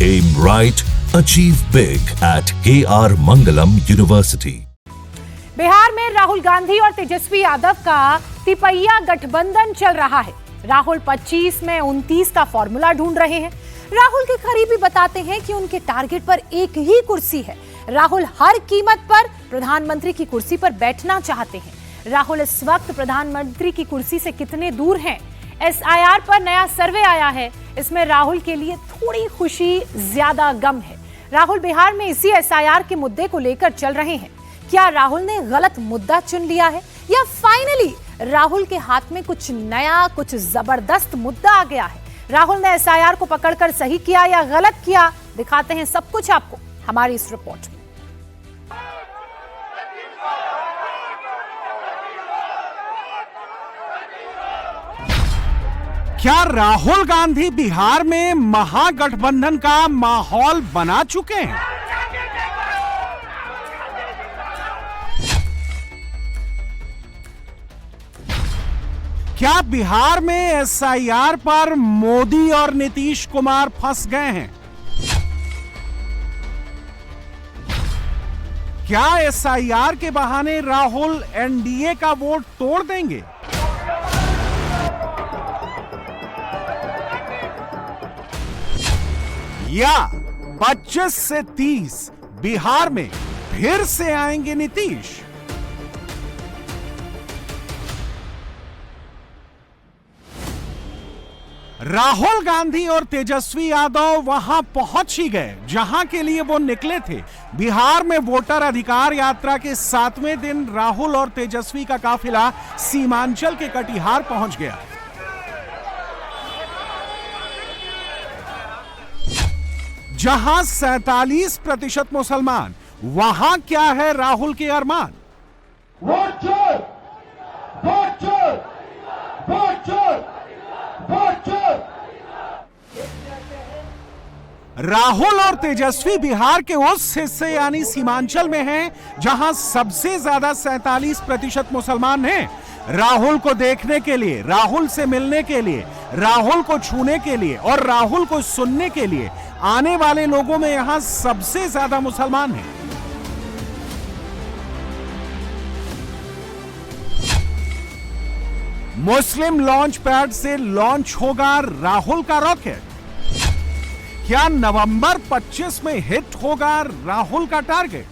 Aim right, achieve big at KR Mangalam University. Bihar में राहुल गांधी और तेजस्वी यादव का तिपैया गठबंधन चल रहा है। राहुल 25 में 29 का फॉर्मूला ढूंढ रहे हैं। राहुल के करीबी बताते हैं कि उनके टारगेट पर एक ही कुर्सी है। राहुल हर कीमत पर प्रधानमंत्री की कुर्सी पर बैठना चाहते हैं। राहुल इस वक्त प्रधानमंत्री की कुर्सी से कितने दूर हैं? SIR पर नया सर्वे आया है। इसमें राहुल के लिए थोड़ी खुशी ज्यादा गम है। राहुल बिहार में इसी SIR के मुद्दे को लेकर चल रहे हैं। क्या राहुल ने गलत मुद्दा चुन लिया है या फाइनली राहुल के हाथ में कुछ नया, कुछ जबरदस्त मुद्दा आ गया है? राहुल ने SIR को पकड़कर सही किया या गलत किया? दिखाते हैं सब कुछ आपको हमारी इस रिपोर्ट में। क्या राहुल गांधी बिहार में महागठबंधन का माहौल बना चुके हैं? क्या बिहार में SIR पर मोदी और नीतीश कुमार फंस गए हैं? क्या SIR के बहाने राहुल NDA का वोट तोड़ देंगे? या 25 से 30 बिहार में फिर से आएंगे नीतीश? राहुल गांधी और तेजस्वी यादव वहां पहुंच ही गए जहां के लिए वो निकले थे। बिहार में वोटर अधिकार यात्रा के 7वें दिन राहुल और तेजस्वी का काफिला सीमांचल के कटिहार पहुंच गया। जहां 47% मुसलमान, वहां क्या है राहुल के अरमान? वोट चोर, वोट चोर, वोट चोर, वोट चोर। राहुल और तेजस्वी बिहार के उस हिस्से यानी सीमांचल में हैं जहां सबसे ज्यादा 47% मुसलमान हैं। राहुल को देखने के लिए, राहुल से मिलने के लिए, राहुल को छूने के लिए और राहुल को सुनने के लिए आने वाले लोगों में यहां सबसे ज्यादा मुसलमान हैं। मुस्लिम लॉन्च पैड से लॉन्च होगा राहुल का रॉकेट। क्या नवंबर 25 में हिट होगा राहुल का टारगेट?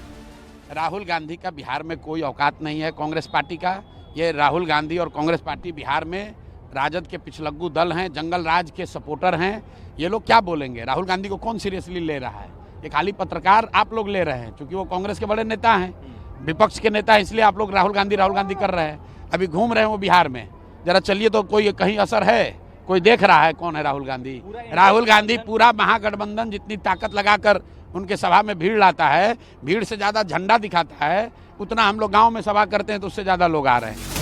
राहुल गांधी का बिहार में कोई औकात नहीं है कांग्रेस पार्टी का। ये राहुल गांधी और कांग्रेस पार्टी बिहार में राजद के पिछलग्गू दल हैं, जंगल राज के सपोर्टर हैं। ये लोग क्या बोलेंगे? राहुल गांधी को कौन सीरियसली ले रहा है? ये खाली पत्रकार आप लोग ले रहे हैं, क्योंकि वो कांग्रेस के बड़े नेता हैं, विपक्ष के नेता हैं, इसलिए आप लोग राहुल गांधी कर रहे हैं। अभी घूम रहे हैं वो बिहार में। जरा चलिए तो कोई कहीं असर है? कोई देख रहा है कौन है राहुल गांधी? राहुल गांधी पूरा महागठबंधन जितनी ताकत लगाकर उनके सभा में भीड़ लाता है, भीड़ से ज्यादा झंडा दिखाता है, उतना हम लोग गांव में सभा करते हैं तो उससे ज्यादा लोग आ रहे हैं।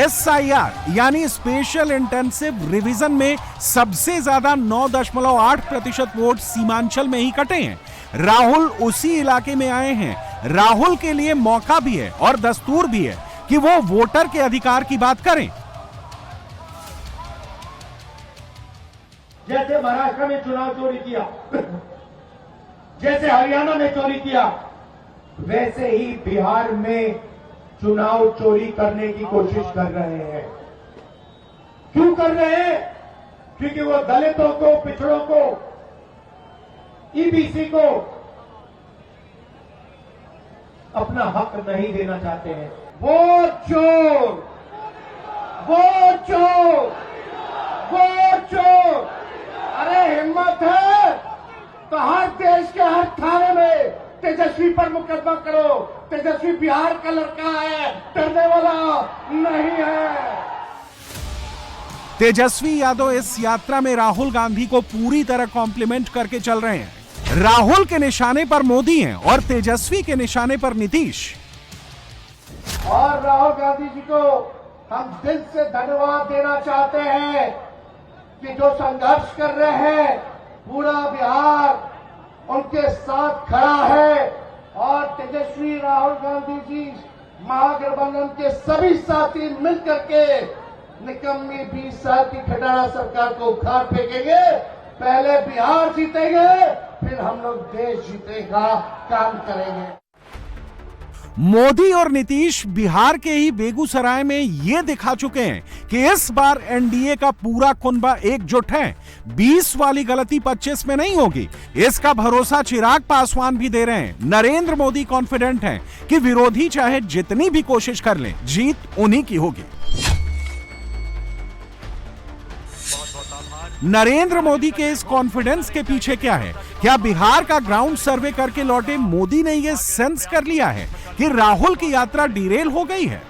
SIR यानी स्पेशल इंटेंसिव रिवीजन में सबसे ज्यादा 9.8% वोट सीमांचल में ही कटे हैं। राहुल उसी इलाके में आए हैं। राहुल के लिए मौका भी है और दस्तूर भी है कि वो वोटर के अधिकार की बात करें। जैसे महाराष्ट्र में चुनाव चोरी किया, जैसे हरियाणा में चोरी किया, वैसे ही बिहार में चुनाव चोरी करने की कोशिश कर रहे हैं। क्यों कर रहे हैं? क्योंकि वो दलितों को, पिछड़ों को, EBC को अपना हक नहीं देना चाहते हैं। वोट चोर, वोट चोर, वोट चोर। अरे हिम्मत है तो हर देश के हर थाने में तेजस्वी पर मुकदमा करो। तेजस्वी बिहार का लड़का है, डरने वाला नहीं है। तेजस्वी यादव इस यात्रा में राहुल गांधी को पूरी तरह कॉम्प्लीमेंट करके चल रहे हैं। राहुल के निशाने पर मोदी हैं और तेजस्वी के निशाने पर नीतीश। और राहुल गांधी जी को हम दिल से धन्यवाद देना चाहते हैं कि जो संघर्ष कर रहे हैं, पूरा बिहार उनके साथ खड़ा है। और तेजस्वी राहुल गांधी जी महागठबंधन के सभी साथी मिलकर के निकम्मी 20 साल की खटारा सरकार को उखाड़ फेंकेंगे पहले बिहार जीतेंगे, फिर हम लोग देश जीतेगा काम करेंगे। मोदी और नीतीश बिहार के ही बेगूसराय में ये दिखा चुके हैं कि इस बार एनडीए का पूरा कुनबा एकजुट है। 20 वाली गलती 25 में नहीं होगी, इसका भरोसा चिराग पासवान भी दे रहे हैं। नरेंद्र मोदी कॉन्फिडेंट हैं कि विरोधी चाहे जितनी भी कोशिश कर लें, जीत उन्हीं की होगी। नरेंद्र मोदी के इस कॉन्फिडेंस के पीछे क्या है? क्या बिहार का ग्राउंड सर्वे करके लौटे मोदी ने यह सेंस कर लिया है कि राहुल की यात्रा डिरेल हो गई है?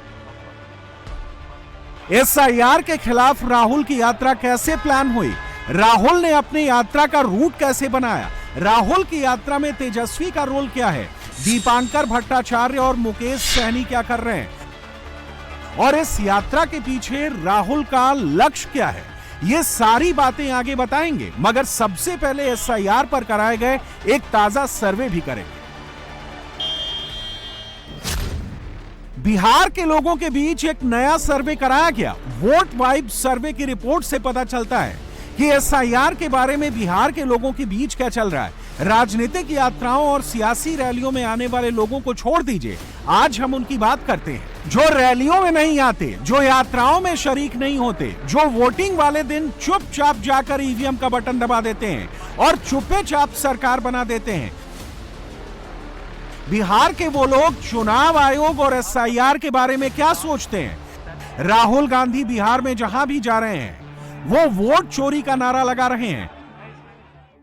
एसआईआर के खिलाफ राहुल की यात्रा कैसे प्लान हुई? राहुल ने अपनी यात्रा का रूट कैसे बनाया? राहुल की यात्रा में तेजस्वी का रोल क्या है? दीपांकर भट्टाचार्य और मुकेश सहनी क्या कर रहे हैं? और इस यात्रा के पीछे राहुल का लक्ष्य क्या है? ये सारी बातें आगे बताएंगे, मगर सबसे पहले एसआईआर पर कराए गए एक ताजा सर्वे भी करेंगे। बिहार के लोगों के बीच एक नया सर्वे कराया गया। वोट वाइब सर्वे की रिपोर्ट से पता चलता है कि एसआईआर के बारे में बिहार के लोगों के बीच क्या चल रहा है। राजनीतिक यात्राओं और सियासी रैलियों में आने वाले लोगों को छोड़ दीजिए, आज हम उनकी बात करते हैं जो रैलियों में नहीं आते, जो यात्राओं में शरीक नहीं होते, जो वोटिंग वाले दिन चुपचाप जाकर ईवीएम का बटन दबा देते हैं और चुपचाप सरकार बना देते हैं। बिहार के वो लोग चुनाव आयोग और एसआईआर के बारे में क्या सोचते हैं? राहुल गांधी बिहार में जहां भी जा रहे हैं वो वोट चोरी का नारा लगा रहे हैं।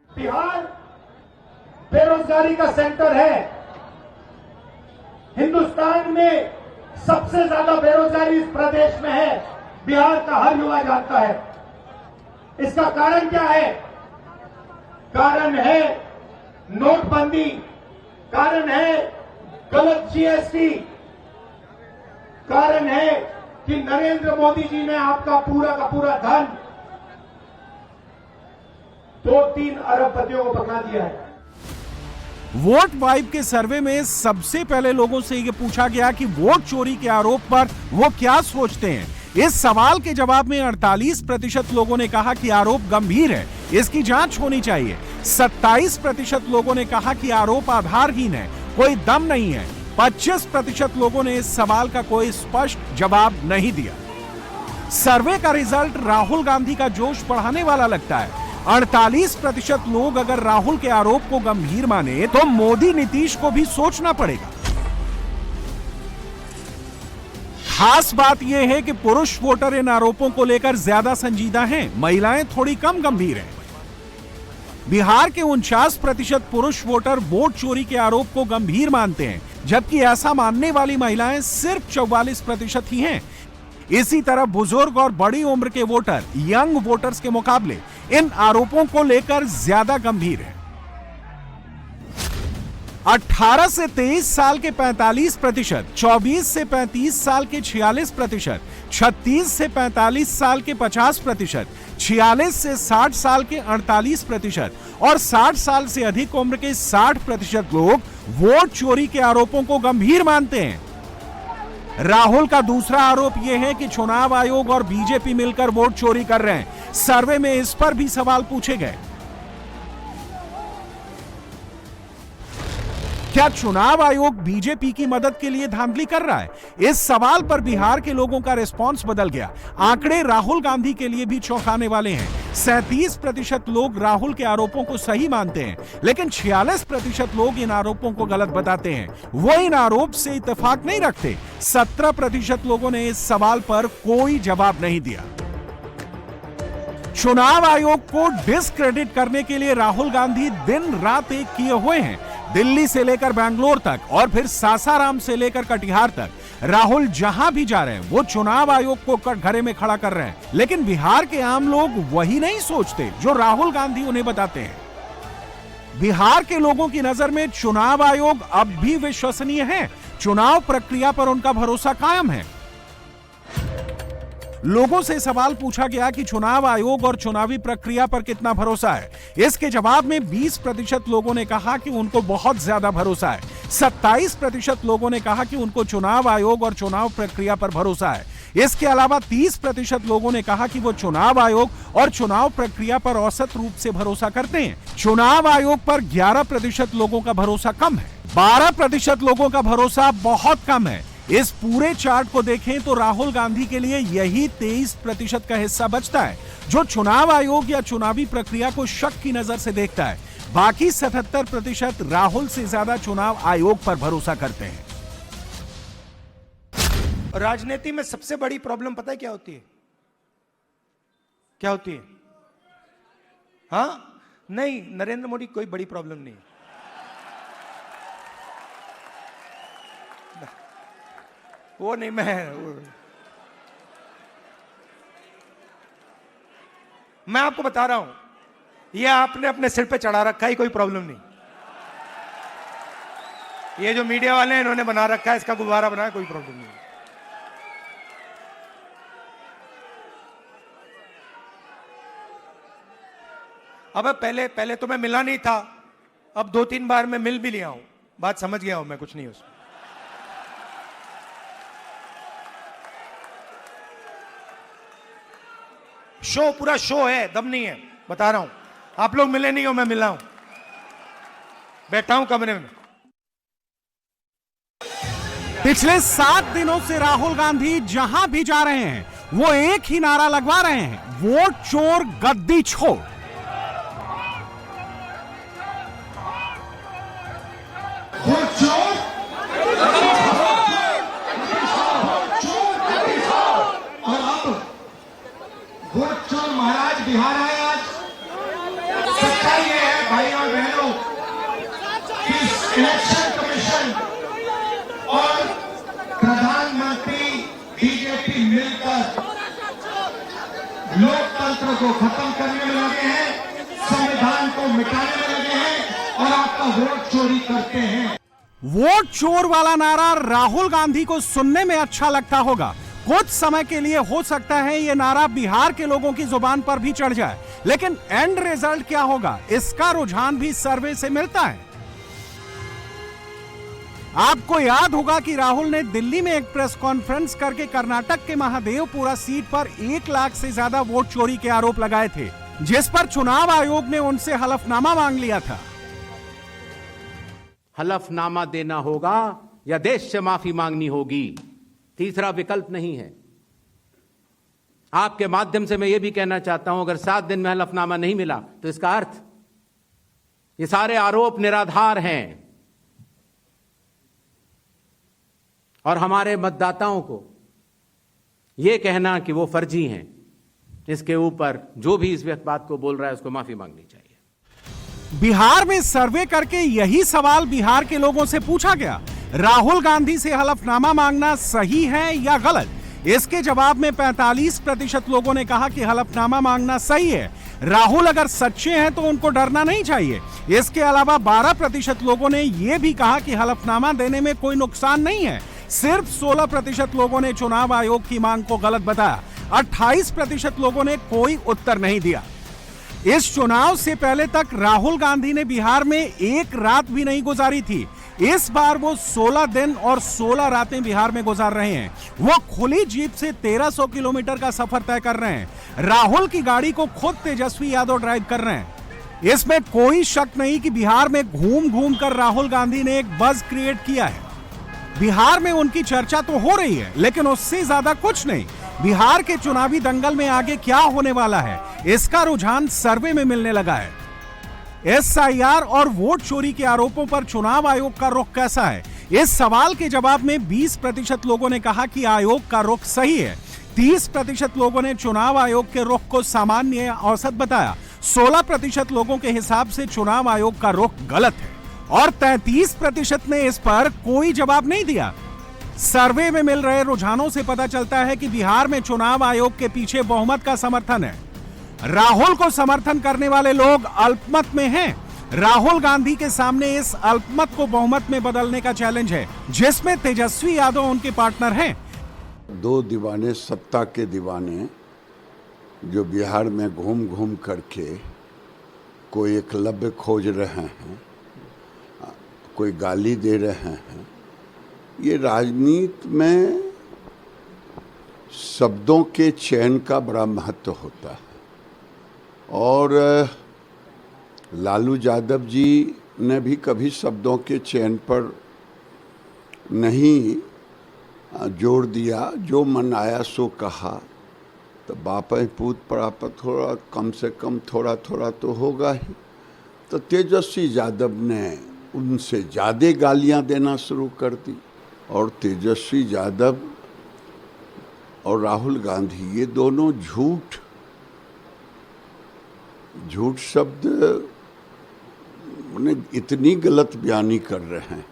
बिहार बेरोजगारी का सेंटर है। हिंदुस्तान में सबसे ज्यादा बेरोजगारी इस प्रदेश में है। बिहार का हर युवा जानता है। इसका कारण क्या है? कारण है नोटबंदी, कारण है गलत जीएसटी, कारण है कि नरेंद्र मोदी जी ने आपका पूरा का पूरा धन 2-3 अरबपतियों को पकड़ा दिया है। वोट वाइब के सर्वे में सबसे पहले लोगों से यह पूछा गया कि वोट चोरी के आरोप पर वो क्या सोचते हैं। इस सवाल के जवाब में 48% लोगों ने कहा कि आरोप गंभीर है, इसकी जांच होनी चाहिए। 27% लोगों ने कहा कि आरोप आधारहीन है, कोई दम नहीं है। 25% लोगों ने इस सवाल का कोई स्पष्ट जवाब नहीं दिया। सर्वे का रिजल्ट राहुल गांधी का जोश बढ़ाने वाला लगता है। 48% लोग अगर राहुल के आरोप को गंभीर माने तो मोदी नीतीश को भी सोचना पड़ेगा। खास बात यह है कि पुरुष वोटर इन आरोपों को लेकर ज्यादा संजीदा हैं, महिलाएं थोड़ी कम गंभीर हैं। बिहार के 49% पुरुष वोटर वोट चोरी के आरोप को गंभीर मानते हैं, जबकि ऐसा मानने वाली महिलाएं सिर्फ 44% ही हैं। इसी तरह बुजुर्ग और बड़ी उम्र के वोटर यंग वोटर्स के मुकाबले इन आरोपों को लेकर ज्यादा गंभीर हैं। 18 से 23 साल के 45%, 24 से 35 साल के 46%, 36 से 45 साल के 50%, 46 से 60 साल के 48% और 60 साल से अधिक उम्र के 60% लोग वोट चोरी के आरोपों को गंभीर मानते हैं। राहुल का दूसरा आरोप यह है कि चुनाव आयोग और बीजेपी मिलकर वोट चोरी कर रहे हैं। सर्वे में इस पर भी सवाल पूछे गए। क्या चुनाव आयोग बीजेपी की मदद के लिए धांधली कर रहा है? इस सवाल पर बिहार के लोगों का रिस्पांस बदल गया। आंकड़े राहुल गांधी के लिए भी चौंकाने वाले हैं। 37% लोग राहुल के आरोपों को सही मानते हैं, लेकिन 46% लोग इन आरोपों को गलत बताते हैं। वो इन आरोप से इत्तेफाक नहीं रखते। 17% लोगों ने इस सवाल पर कोई जवाब नहीं दिया। चुनाव आयोग को डिस्क्रेडिट करने के लिए राहुल गांधी दिन रात एक किए हुए हैं। दिल्ली से लेकर बैंगलोर तक और फिर सासाराम से लेकर कटिहार तक राहुल जहां भी जा रहे हैं वो चुनाव आयोग को कटघरे में खड़ा कर रहे हैं। लेकिन बिहार के आम लोग वही नहीं सोचते जो राहुल गांधी उन्हें बताते हैं। बिहार के लोगों की नजर में चुनाव आयोग अब भी विश्वसनीय है। चुनाव प्रक्रिया पर उनका भरोसा कायम है। लोगों से सवाल पूछा गया कि चुनाव आयोग और चुनावी प्रक्रिया पर कितना भरोसा है। इसके जवाब में 20% लोगों ने कहा कि उनको बहुत ज्यादा भरोसा है। 27% लोगों ने कहा कि उनको चुनाव आयोग और चुनाव प्रक्रिया पर भरोसा है। इसके अलावा 30% लोगों ने कहा कि वो चुनाव आयोग और चुनाव प्रक्रिया पर औसत रूप से भरोसा करते हैं। चुनाव आयोग पर 11% लोगों का भरोसा कम है। 12% लोगों का भरोसा बहुत कम है। इस पूरे चार्ट को देखें तो राहुल गांधी के लिए यही 23% का हिस्सा बचता है जो चुनाव आयोग या चुनावी प्रक्रिया को शक की नजर से देखता है। बाकी 77% राहुल से ज्यादा चुनाव आयोग पर भरोसा करते हैं। राजनीति में सबसे बड़ी प्रॉब्लम पता है क्या होती है? क्या होती है? हाँ, नहीं, नरेंद्र मोदी कोई बड़ी प्रॉब्लम नहीं। वो नहीं, मैं आपको बता रहा हूं, ये आपने अपने सिर पे चढ़ा रखा है, कोई प्रॉब्लम नहीं। ये जो मीडिया वाले हैं इन्होंने बना रखा है, इसका गुब्बारा बनाया, कोई प्रॉब्लम नहीं। अब पहले तो मैं मिला नहीं था, अब 2-3 बार मैं मिल भी लिया हूं, बात समझ गया हूं मैं, कुछ नहीं उसमें। शो, पूरा शो है, दम नहीं है, बता रहा हूं। आप लोग मिले नहीं हो, मैं मिला हूं, बैठा हूं कमरे में। पिछले 7 दिनों से राहुल गांधी जहां भी जा रहे हैं वो एक ही नारा लगवा रहे हैं, वोट चोर गद्दी छोड़। वोट चोर, और अब वोट चोर महाराज बिहार आए। आज सच्चाई ये है भाई और बहनों कि इलेक्शन कमीशन और प्रधानमंत्री बीजेपी मिलकर लोकतंत्र को खत्म करने में लगे हैं, संविधान को मिटाने में लगे हैं और आपका वोट चोरी करते हैं। वोट चोर वाला नारा राहुल गांधी को सुनने में अच्छा लगता होगा। कुछ समय के लिए हो सकता है ये नारा बिहार के लोगों की जुबान पर भी चढ़ जाए, लेकिन एंड रिजल्ट क्या होगा इसका रुझान भी सर्वे से मिलता है। आपको याद होगा कि राहुल ने दिल्ली में एक प्रेस कॉन्फ्रेंस करके कर्नाटक के महादेवपुरा सीट पर 1 लाख से ज्यादा वोट चोरी के आरोप लगाए थे, जिस पर चुनाव आयोग ने उनसे हलफनामा मांग लिया था। हलफनामा देना होगा या देश से माफी मांगनी होगी, तीसरा विकल्प नहीं है। आपके माध्यम से मैं यह भी कहना चाहता हूं, अगर 7 दिन में हलफनामा नहीं मिला तो इसका अर्थ ये सारे आरोप निराधार हैं और हमारे मतदाताओं को यह कहना कि वो फर्जी हैं, इसके ऊपर जो भी इस बात को बोल रहा है उसको माफी मांगनी चाहिए। बिहार में सर्वे करके यही सवाल बिहार के लोगों से पूछा गया, राहुल गांधी से हलफनामा मांगना सही है या गलत? इसके जवाब में 45% लोगों ने कहा कि हलफनामा मांगना सही है। राहुल अगर सच्चे हैं तो उनको डरना नहीं चाहिए। इसके अलावा 12% लोगों ने यह भी कहा कि हलफनामा देने में कोई नुकसान नहीं है। सिर्फ 16% लोगों ने चुनाव आयोग की मांग को गलत बताया। 28% लोगों ने कोई उत्तर नहीं दिया। इस चुनाव से पहले तक राहुल गांधी ने बिहार में एक रात भी नहीं गुजारी थी। इस बार वो 16 दिन और 16 रातें बिहार में गुजार रहे हैं। वो खुली जीप से 1300 किलोमीटर का सफर तय कर रहे हैं। राहुल की गाड़ी को खुद तेजस्वी यादव ड्राइव कर रहे हैं। इसमें कोई शक नहीं कि बिहार में घूम घूम कर राहुल गांधी ने एक बज़ क्रिएट किया है। बिहार में उनकी चर्चा तो हो रही है, लेकिन उससे ज्यादा कुछ नहीं। बिहार के चुनावी दंगल में आगे क्या होने वाला है, इसका रुझान सर्वे में मिलने लगा है। एसआईआर और वोट चोरी के आरोपों पर चुनाव आयोग का रुख कैसा है? इस सवाल के जवाब में 20% लोगों ने कहा कि आयोग का रुख सही है। 30% लोगों ने चुनाव आयोग के रुख को सामान्य या औसत बताया। 16% लोगों के हिसाब से चुनाव आयोग का रुख गलत है और 33% ने इस पर कोई जवाब नहीं दिया। सर्वे में मिल रहे रुझानों से पता चलता है कि बिहार में चुनाव आयोग के पीछे बहुमत का समर्थन है। राहुल को समर्थन करने वाले लोग अल्पमत में हैं। राहुल गांधी के सामने इस अल्पमत को बहुमत में बदलने का चैलेंज है, जिसमें तेजस्वी यादव उनके पार्टनर हैं। 2 दीवाने, सत्ता के दीवाने, जो बिहार में घूम घूम करके कोई एकलव्य खोज रहे हैं, कोई गाली दे रहे हैं, ये राजनीति में शब्दों के चयन का बड़ा महत्व होता है और लालू यादव जी ने भी कभी शब्दों के चयन पर नहीं जोर दिया, जो मन आया सो कहा। तो बाप पूत परापत थोड़ा कम से कम थोड़ा थोड़ा तो होगा ही। तो तेजस्वी यादव ने उनसे ज़्यादा गालियां देना शुरू कर दी और तेजस्वी यादव और राहुल गांधी ये दोनों झूठ शब्द उन्हें इतनी गलत बयानी कर रहे हैं,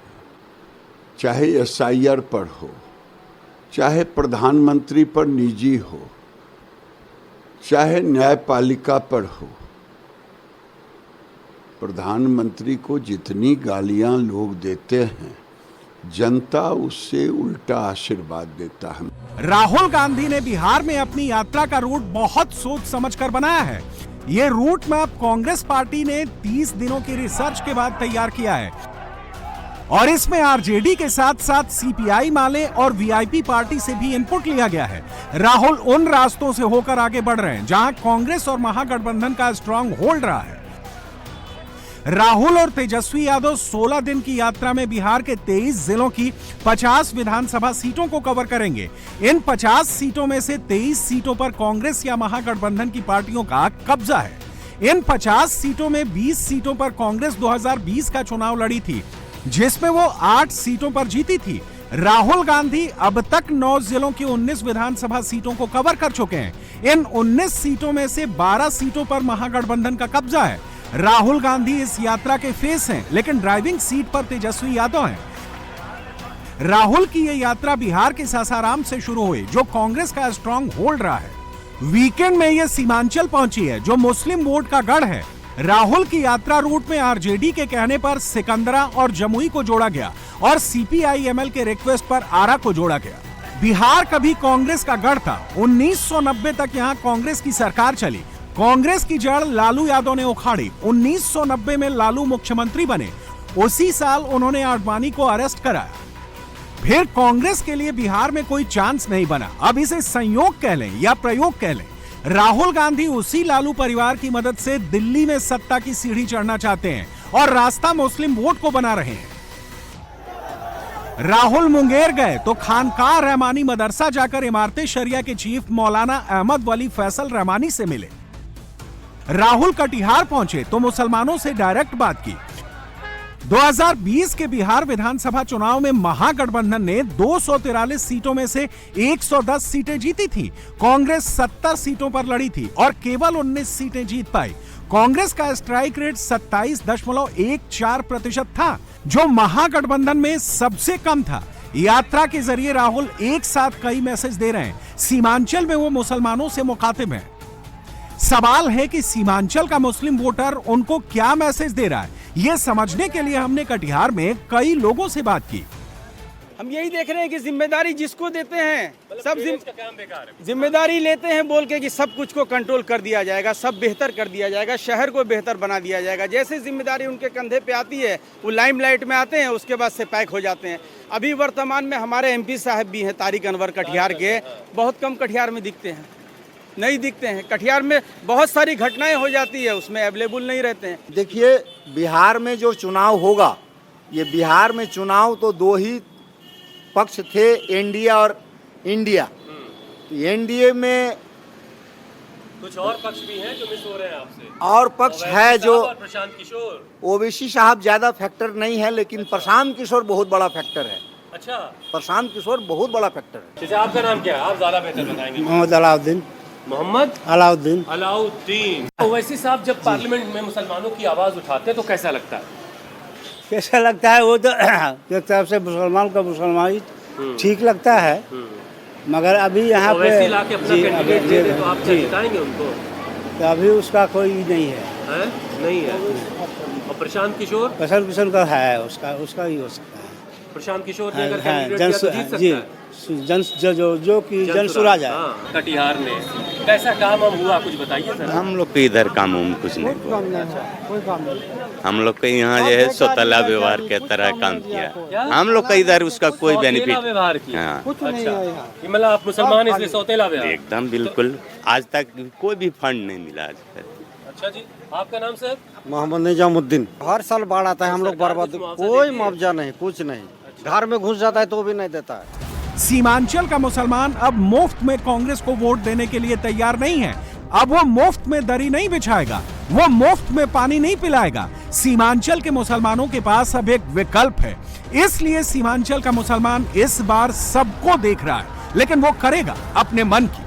चाहे SIR पर हो, चाहे प्रधानमंत्री पर निजी हो, चाहे न्यायपालिका पर हो। प्रधानमंत्री को जितनी गालियां लोग देते हैं, जनता उससे उल्टा आशीर्वाद देता है। राहुल गांधी ने बिहार में अपनी यात्रा का रूट बहुत सोच समझकर बनाया है। ये रूट मैप कांग्रेस पार्टी ने 30 दिनों की रिसर्च के बाद तैयार किया है और इसमें आरजेडी के साथ साथ CPI माले और VIP पार्टी से भी इनपुट लिया गया है। राहुल उन रास्तों से होकर आगे बढ़ रहे हैं जहां कांग्रेस और महागठबंधन का स्ट्रांग होल्ड रहा है। राहुल और तेजस्वी यादव 16 दिन की यात्रा में बिहार के 23 जिलों की 50 विधानसभा सीटों को कवर करेंगे। इन 50 सीटों में से 23 सीटों पर कांग्रेस या महागठबंधन की पार्टियों का कब्जा है। इन 50 सीटों में 20 सीटों पर कांग्रेस 2020 का चुनाव लड़ी थी, जिसमें वो 8 सीटों पर जीती थी। राहुल गांधी अब तक 9 जिलों की 19 विधानसभा सीटों को कवर कर चुके हैं। इन 19 सीटों में से 12 सीटों पर महागठबंधन का कब्जा है। राहुल गांधी इस यात्रा के फेस हैं, लेकिन ड्राइविंग सीट पर तेजस्वी यादव हैं। राहुल की यह यात्रा बिहार के सासाराम से शुरू हुई, जो कांग्रेस का स्ट्रांग होल्ड रहा है। वीकेंड में यह सीमांचल पहुंची है, जो मुस्लिम वोट का गढ़ है। राहुल की यात्रा रूट में आरजेडी के कहने पर सिकंदरा और जमुई को जोड़ा गया और CPI-ML के रिक्वेस्ट पर आरा को जोड़ा गया। बिहार कभी कांग्रेस का गढ़ था। 1990 तक यहां कांग्रेस की सरकार चली। कांग्रेस की जड़ लालू यादव ने उखाड़ी। 1990 में लालू मुख्यमंत्री बने। उसी साल उन्होंने आडवाणी को अरेस्ट कराया। फिर कांग्रेस के लिए बिहार में कोई चांस नहीं बना। अब इसे संयोग कह लें या प्रयोग कह लें। राहुल गांधी उसी लालू परिवार की मदद से दिल्ली में सत्ता की सीढ़ी चढ़ना चाहते हैं और रास्ता मुस्लिम वोट को बना रहे हैं। राहुल मुंगेर गए तो खानकाह रहमानी मदरसा जाकर इमारते शरिया के चीफ मौलाना अहमद वली फैसल रहमानी से मिले। राहुल कटिहार पहुंचे तो मुसलमानों से डायरेक्ट बात की। 2020 के बिहार विधानसभा चुनाव में महागठबंधन ने 243 सीटों में से 110 सीटें जीती थी। कांग्रेस 70 सीटों पर लड़ी थी और केवल 19 सीटें जीत पाई। कांग्रेस का स्ट्राइक रेट 27.14% था, जो महागठबंधन में सबसे कम था। यात्रा के जरिए राहुल एक साथ कई मैसेज दे रहे हैं। सीमांचल में वो मुसलमानों से मुखातिब हैं। सवाल है कि सीमांचल का मुस्लिम वोटर उनको क्या मैसेज दे रहा है। यह समझने के लिए हमने कटिहार में कई लोगों से बात की। हम यही देख रहे हैं कि जिम्मेदारी जिसको देते हैं सब जिम्मेदारी लेते हैं बोल के कि सब कुछ को कंट्रोल कर दिया जाएगा, सब बेहतर कर दिया जाएगा, शहर को बेहतर बना दिया जाएगा। जैसे जिम्मेदारी उनके कंधे पे आती है वो लाइमलाइट में आते हैं, उसके बाद से पैक हो जाते हैं। अभी वर्तमान में हमारे MP साहब भी हैं तारिक अनवर कटिहार के, बहुत कम कटिहार में दिखते हैं, नहीं दिखते हैं। कटिहार में बहुत सारी घटनाएं हो जाती है, उसमें अवेलेबल नहीं रहते हैं। देखिए बिहार में जो चुनाव होगा, ये बिहार में चुनाव तो 2 ही पक्ष थे, एनडीए और इंडिया। एनडीए में कुछ और पक्ष भी हैं जो मिस हो रहे हैं आपसे। और पक्ष है जो प्रशांत किशोर, ओवैसी साहब ज्यादा फैक्टर नहीं है, लेकिन प्रशांत किशोर बहुत बड़ा फैक्टर है। अच्छा, प्रशांत किशोर बहुत बड़ा फैक्टर है। जैसे आपका नाम क्या है, आप ज्यादा बेहतर बताएंगे। मोहम्मद अलाउद्दीन। मोहम्मद अलाउद्दीन। ओवैसी साहब जब पार्लियामेंट में मुसलमानों की आवाज उठाते हैं तो कैसा लगता है? कैसा लगता है? वो तो एक तरफ से मुसलमान का मुसलमानी ठीक लगता है, मगर अभी यहाँ पे लाके अपना कैंडिडेट दे दे तो आप जिताएंगे उनको? तो अभी उसका कोई नहीं है, नहीं है। और प्रशांत किशोर का है, उसका ही हो सकता है। प्रशांत किशोर ने अगर कैंडिडेट किया तो जीत सकता है। जो कि जनसुराज है। कटिहार में कैसा काम हम हुआ, कुछ बताइए सर। हम लोग के इधर काम हम कुछ नहीं, कोई काम नहीं। हम लोग के यहाँ जो है सौतेला व्यवहार के तरह काम किया। हम लोग के इधर उसका कोई बेनिफिट व्यवहार किया। हाँ। कुछ नहीं है यहाँ। मतलब आप मुसलमान इसलिए सौतेला व्यवहार। एकदम बिल्कुल, आज तक कोई भी फंड नहीं मिला आज तक। अच्छा जी, आपका नाम सर? मोहम्मद निजामुद्दीन। हर साल बाढ़ आता है, हम लोग बर्बाद, कोई मुआवजा नहीं, कुछ नहीं। घर में घुस जाता है तो भी नहीं देता है। सीमांचल का मुसलमान अब मुफ्त में कांग्रेस को वोट देने के लिए तैयार नहीं है। अब वो मुफ्त में दरी नहीं बिछाएगा, वो मुफ्त में पानी नहीं पिलाएगा। सीमांचल के मुसलमानों के पास अब एक विकल्प है, इसलिए सीमांचल का मुसलमान इस बार सबको देख रहा है, लेकिन वो करेगा अपने मन की।